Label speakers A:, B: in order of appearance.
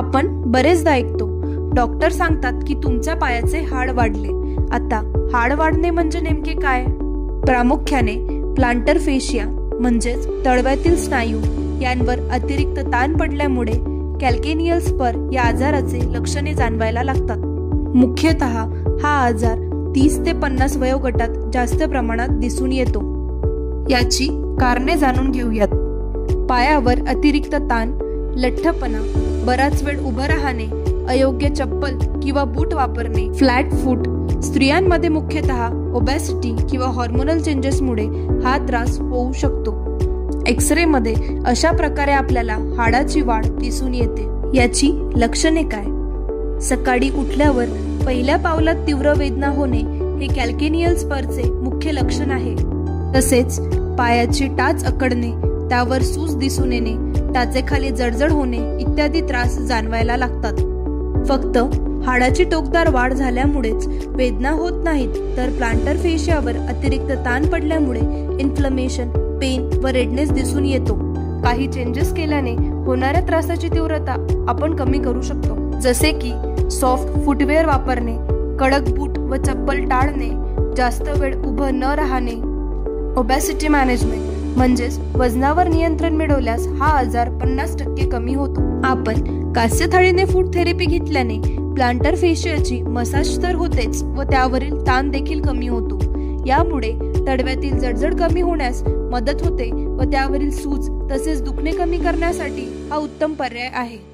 A: आपण बरेचदा ऐकतो, डॉक्टर सांगतात की तुमच्या पायाचे हाड वाढले. आता हाड वाढणे म्हणजे नेमके काय? प्रामुख्याने प्लांटर फेशिया म्हणजेच तळव्यातील स्नायू यांवर अतिरिक्त ताण पडल्यामुळे कॅल्केनियल स्पर या आजाराचे लक्षणे जाणवायला लागतात. मुख्यतः हा आजार 30 ते 50 वयोगटात जास्त प्रमाणात दिसून येतो. याची कारणे जाणून घेऊयात. पायावर अतिरिक्त ताण, लठ्ठपणा, बराच वेळ उभं राहणे, अयोग्य चप्पल किंवा बूट वापरणे, फ्लॅट फूट. स्त्रियांमध्ये मुख्यतः ओबॅसिटी किंवा हॉर्मोनल चेंजेसमुळे हा त्रास होऊ शकतो. एक्सरे मध्ये अशा प्रकारे आपल्याला हाडाची वाढ दिसून येते. याची लक्षणे काय? सकाळी उठल्यावर पहिल्या पावलात तीव्र वेदना होणे हे कॅल्केनियल स्परचे मुख्य लक्षण आहे. तसेच पायाची टाच अकडणे, त्यावर सूज दिसून येणे, टाचेखाली जळजळ होणे इत्यादी त्रास जाणवायला लागतात. फक्त हाडाची टोकदार वाढ झाल्यामुळेच वेदना होत नाहीत, तर प्लांटर फेशियावर अतिरिक्त ताण पडल्यामुळे इन्फ्लमेशन, पेन व रेडनेस दिसून येतो. काही चेंजेस केल्याने होणाऱ्या त्रासाची तीव्रता आपण कमी करू शकतो, जसे की सॉफ्ट फुटवेअर वापरणे, कडक बूट व चप्पल टाळणे, जास्त वेळ उभं न राहणे. ओबॅसिटी मॅनेजमेंट म्हणजेच वजनावर नियंत्रण मिळवल्यास हा आजार 50% कमी होतो. आपण कास्य थाळीने फूड थेरपी घेतल्याने प्लांटर फेशियाची मसाज तर होतेच व त्यावरील ताण देखील कमी होतो. यामुळे तळव्यातील जळजळ कमी होण्यास मदत होते व त्यावरील सूज तसेच दुखणे कमी करण्यासाठी हा उत्तम पर्याय आहे.